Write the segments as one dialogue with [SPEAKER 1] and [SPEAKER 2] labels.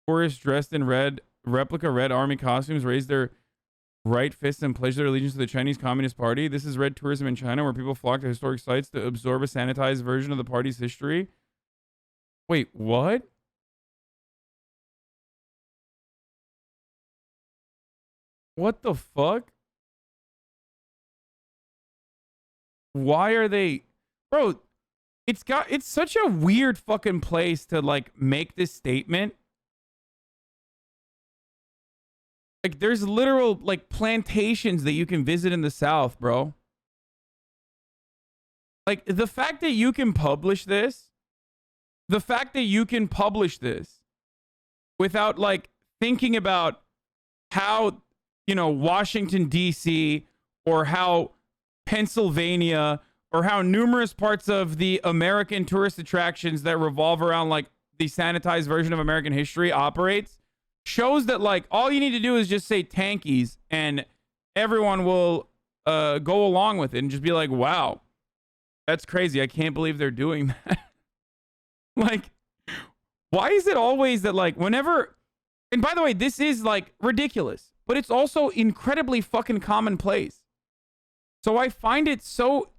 [SPEAKER 1] Tourists dressed in replica red army costumes raise their right fists and pledge their allegiance to the Chinese Communist Party. This is red tourism in China, where people flock to historic sites to absorb a sanitized version of the party's history. Wait, what? What the fuck? Why are they... Bro, it's such a weird fucking place to like make this statement. Like there's literal like plantations that you can visit in the South, bro. Like the fact that you can publish this, without like thinking about how, you know, Washington D.C. or how Pennsylvania or how numerous parts of the American tourist attractions that revolve around like the sanitized version of American history operates, shows that like all you need to do is just say tankies and everyone will go along with it and just be like, wow, that's crazy. I can't believe they're doing that. Like, why is it always that like whenever, and by the way, this is like ridiculous, but it's also incredibly fucking commonplace. So I find it so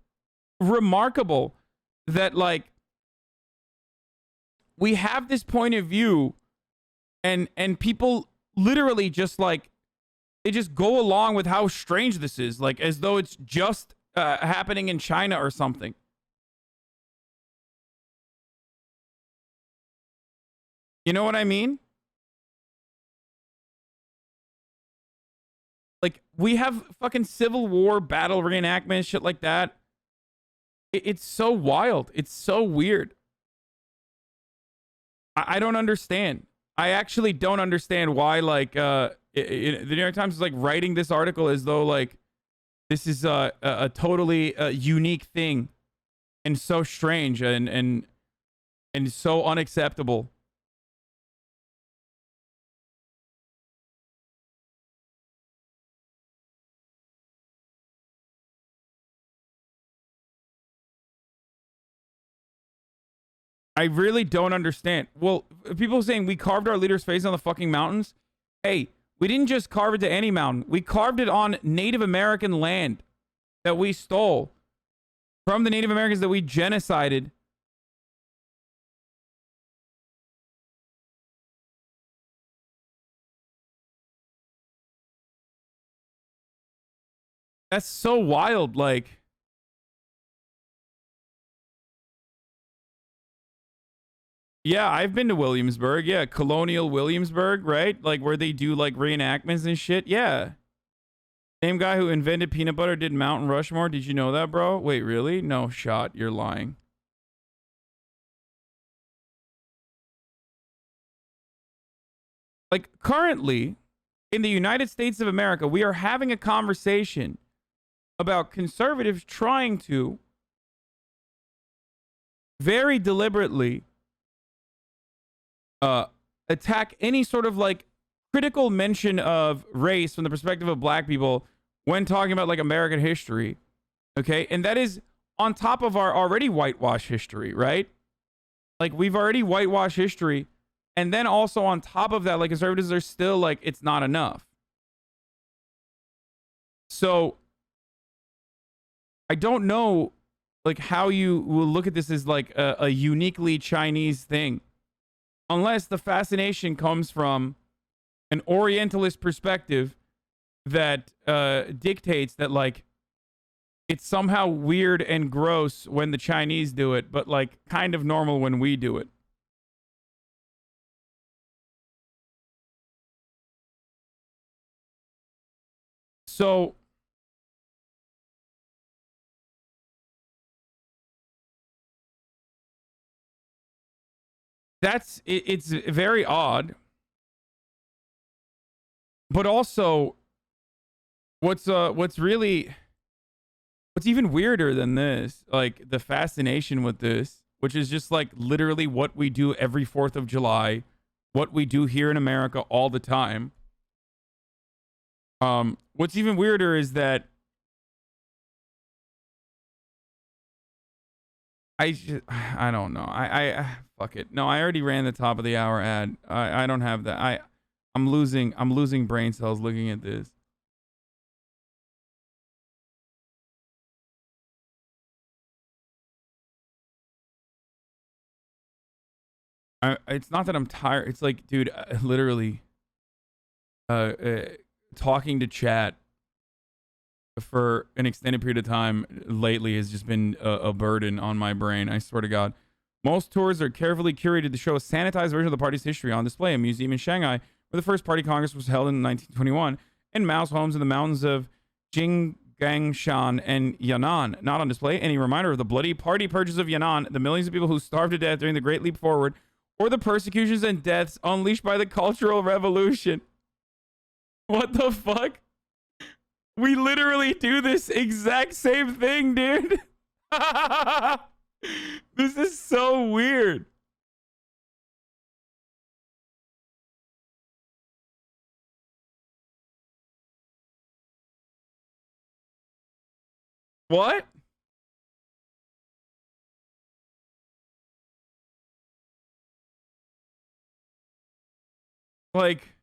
[SPEAKER 1] remarkable that like we have this point of view and people literally just like they just go along with how strange this is, like as though it's just happening in China or something. You know what I mean? Like we have fucking Civil War battle reenactments, shit like that. It's so wild. It's so weird. I don't understand. I actually don't understand why, like, the New York Times is like writing this article as though like this is a totally unique thing and so strange and so unacceptable. I really don't understand. Well, people saying we carved our leader's face on the fucking mountains. Hey, we didn't just carve it to any mountain. We carved it on Native American land that we stole from the Native Americans that we genocided. That's so wild. Like, yeah, I've been to Williamsburg. Yeah, Colonial Williamsburg, right? Like where they do like reenactments and shit. Yeah. Same guy who invented peanut butter did Mountain Rushmore. Did you know that, bro? Wait, really? No shot. You're lying. Like currently in the United States of America, we are having a conversation about conservatives trying to very deliberately attack any sort of like critical mention of race from the perspective of black people when talking about like American history. Okay. And that is on top of our already whitewashed history, right? Like we've already whitewashed history. And then also on top of that, like conservatives are still like, it's not enough. So I don't know like how you will look at this as like a uniquely Chinese thing. Unless the fascination comes from an Orientalist perspective that dictates that, like, it's somehow weird and gross when the Chinese do it, but, like, kind of normal when we do it. So, it's very odd. But also, what's even weirder than this, like the fascination with this, which is just like literally what we do every 4th of July, what we do here in America all the time. What's even weirder is that I don't know. Fuck it. No, I already ran the top of the hour ad. I don't have that. I'm losing brain cells looking at this. It's not that I'm tired. It's like, dude, literally, uh, uh, talking to chat for an extended period of time lately has just been a burden on my brain. I swear to God. Most tours are carefully curated to show a sanitized version of the party's history on display. A museum in Shanghai, where the first party congress was held in 1921, and mouse homes in the mountains of Jinggangshan and Yan'an. Not on display. Any reminder of the bloody party purges of Yan'an, the millions of people who starved to death during the Great Leap Forward, or the persecutions and deaths unleashed by the Cultural Revolution. What the fuck? We literally do this exact same thing, dude. This is so weird. What? Like,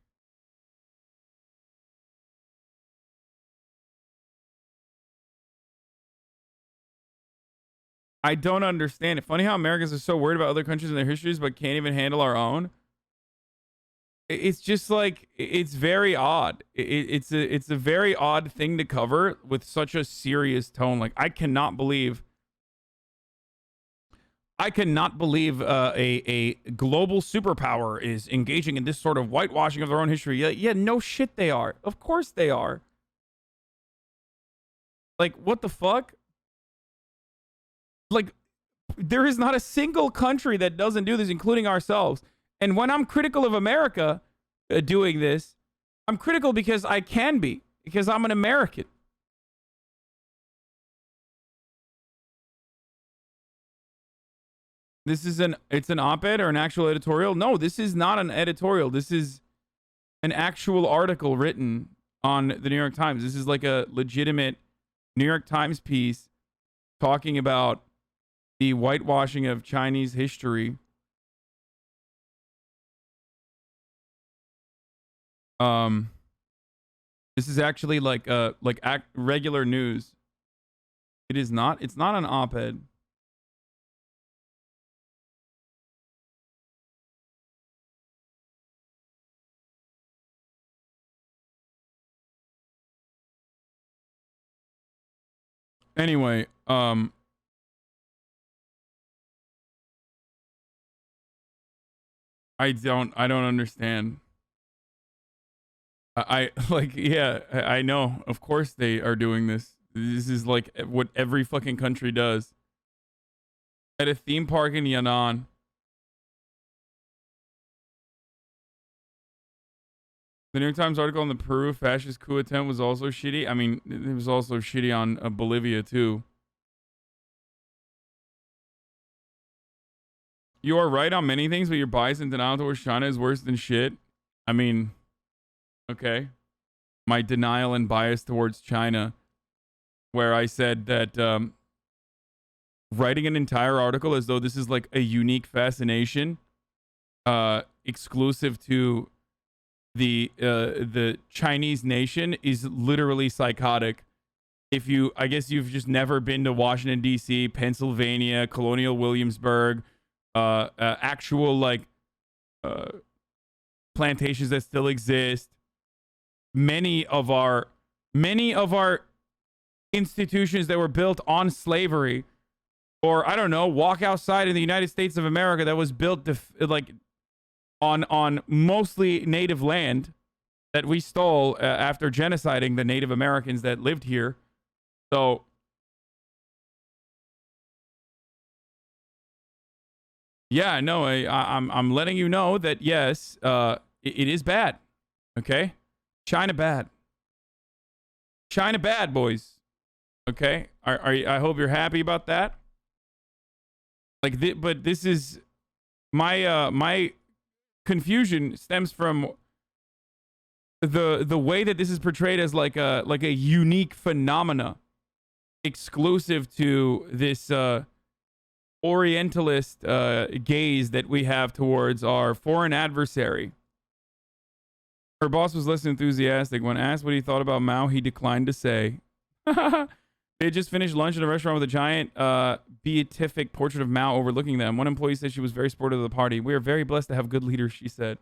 [SPEAKER 1] I don't understand it. Funny how Americans are so worried about other countries and their histories, but can't even handle our own. It's just like it's very odd. It's a very odd thing to cover with such a serious tone. Like I cannot believe a global superpower is engaging in this sort of whitewashing of their own history. Yeah, no shit they are. Of course they are. Like, what the fuck? Like, there is not a single country that doesn't do this, including ourselves. And when I'm critical of America doing this, I'm critical because I can be, because I'm an American. It's an op-ed or an actual editorial? No, this is not an editorial. This is an actual article written on the New York Times. This is like a legitimate New York Times piece talking about the whitewashing of Chinese history. Um, this is actually like regular news. It is not. It's not an op-ed. Anyway, I don't understand. I like, yeah, I know. Of course they are doing this. This is like what every fucking country does. At a theme park in Yan'an. The New York Times article on the Peru fascist coup attempt was also shitty. I mean, it was also shitty on Bolivia too. You are right on many things, but your bias and denial towards China is worse than shit. I mean, okay. My denial and bias towards China, where I said that writing an entire article as though this is like a unique fascination, exclusive to the Chinese nation, is literally psychotic. If you, I guess you've just never been to Washington D.C., Pennsylvania, Colonial Williamsburg, actual like plantations that still exist. Many of our institutions that were built on slavery, or I don't know, walk outside in the United States of America that was built like on mostly native land that we stole after genociding the Native Americans that lived here. So yeah, no, I'm letting you know that yes, it is bad. Okay, China bad. China bad, boys. Okay, I hope you're happy about that. Like, but this is my confusion stems from the way that this is portrayed as like a unique phenomena exclusive to this Orientalist gaze that we have towards our foreign adversary. Her boss was less enthusiastic. When asked what he thought about Mao, he declined to say. They had just finished lunch in a restaurant with a giant beatific portrait of Mao overlooking them. One employee said she was very supportive of the party. We are very blessed to have good leaders, she said.